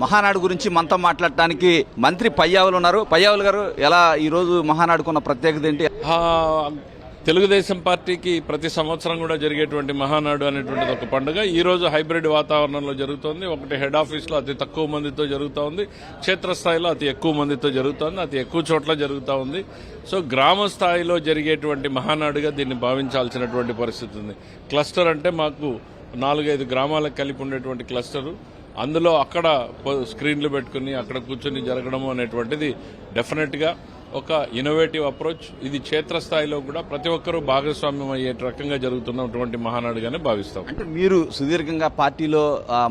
మహానాడు గురించి మనతో మాట్లాడటానికి మంత్రి పయ్యావులు ఉన్నారు. పయ్యావులు గారు, ఎలా ఈ రోజు మహానాడుకున్న ప్రత్యేకత ఏంటి? తెలుగుదేశం పార్టీకి ప్రతి సంవత్సరం కూడా జరిగేటువంటి మహానాడు అనేటువంటిది ఒక పండుగ. ఈ రోజు హైబ్రిడ్ వాతావరణంలో జరుగుతోంది. ఒకటి హెడ్ ఆఫీస్ లో అతి తక్కువ మందితో జరుగుతోంది, క్షేత్రస్థాయిలో అతి ఎక్కువ మందితో జరుగుతోంది, అతి ఎక్కువ చోట్ల జరుగుతూ ఉంది. సో గ్రామ స్థాయిలో జరిగేటువంటి మహానాడుగా దీన్ని భావించాల్సినటువంటి పరిస్థితి ఉంది. క్లస్టర్ అంటే మాకు 4-5 గ్రామాలకు కలిపి ఉండేటువంటి క్లస్టరు. అందులో అక్కడ స్క్రీన్లు పెట్టుకుని అక్కడ కూర్చొని జరగడము అనేటువంటిది డెఫినెట్ గా ఒక ఇన్నోవేటివ్ అప్రోచ్. ఇది క్షేత్రస్థాయిలో కూడా ప్రతి ఒక్కరూ భాగస్వామ్యం అయ్యే రకంగా జరుగుతున్నటువంటి మహానాడుగానే భావిస్తాం. అంటే మీరు సుదీర్ఘంగా పార్టీలో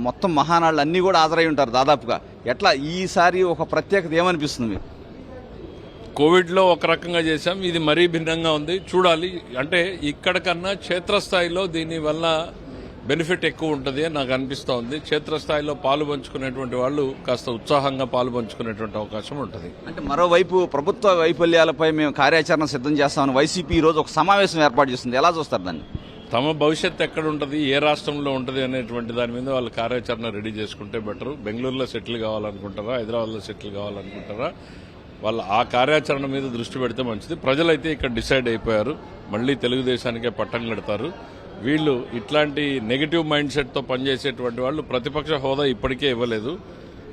మొత్తం మహానాడులు అన్ని కూడా హాజరై ఉంటారు దాదాపుగా. ఎట్లా ఈసారి ఒక ప్రత్యేకత ఏమనిపిస్తుంది మీకు? కోవిడ్ లో ఒక రకంగా చేశాం, ఇది మరీ భిన్నంగా ఉంది. చూడాలి. అంటే ఇక్కడ కన్నా క్షేత్రస్థాయిలో దీని వల్ల బెనిఫిట్ ఎక్కువ ఉంటుంది అని నాకు అనిపిస్తూ ఉంది. క్షేత్రస్థాయిలో పాలు పంచుకునేటువంటి వాళ్ళు కాస్త ఉత్సాహంగా పాలు పంచుకునేటువంటి అవకాశం ఉంటుంది. అంటే మరోవైపు ప్రభుత్వ వైఫల్యాలపై మేము కార్యాచరణ సిద్ధం చేస్తామని వైసీపీ ఈ రోజు ఒక సమావేశం ఏర్పాటు చేస్తుంది. ఎలా చూస్తారు దాన్ని? తమ భవిష్యత్తు ఎక్కడ ఉంటుంది, ఏ రాష్ట్రంలో ఉంటుంది అనేటువంటి దాని మీద వాళ్ళు కార్యాచరణ రెడీ చేసుకుంటే బెటర్. బెంగళూరులో సెటిల్ కావాలనుకుంటారా, హైదరాబాద్లో సెటిల్ కావాలనుకుంటారా? వాళ్ళు ఆ కార్యాచరణ మీద దృష్టి పెడితే మంచిది. ప్రజలైతే ఇక్కడ డిసైడ్ అయిపోయారు, మళ్లీ తెలుగుదేశానికే పట్టం కడతారు. వీళ్ళు ఇట్లాంటి నెగటివ్ మైండ్ సెట్ తో పనిచేసేటువంటి వాళ్ళు ప్రతిపక్ష హోదా ఇప్పటికే ఇవ్వలేదు.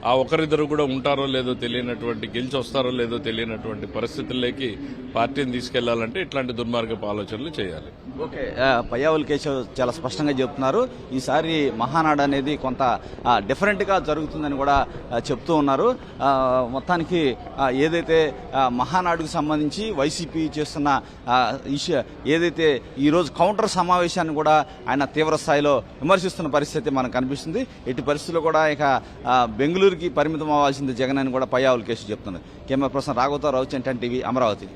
ఆ ఒకరిద్దరు కూడా ఉంటారో లేదో తెలియనటువంటి, గెలిచి వస్తారో లేదో తెలియనటువంటి పరిస్థితుల్లోకి పార్టీని తీసుకెళ్లాలంటే ఇట్లాంటి దుర్మార్గపు ఆలోచనలు చేయాలి. ఓకే, పయ్యావుల కేశవ్ చాలా స్పష్టంగా చెప్తున్నారు. ఈసారి మహానాడు అనేది కొంత డిఫరెంట్ గా జరుగుతుందని కూడా చెప్తూ ఉన్నారు. మొత్తానికి ఏదైతే మహానాడుకు సంబంధించి వైసీపీ చేస్తున్న ఏదైతే ఈ రోజు కౌంటర్ సమావేశాన్ని కూడా ఆయన తీవ్ర స్థాయిలో విమర్శిస్తున్న పరిస్థితి మనకు కనిపిస్తుంది. ఎట్టి పరిస్థితుల్లో కూడా ఇక బెంగళూరుకి పరిమితం అవ్వాల్సింది జగన్ అని కూడా పయ్యావుల కేశవ్ చెప్తున్నారు. కెమెరా పర్సన్ రాఘవతో, రవిచంద్రన్ టీవీ, అమరావతి.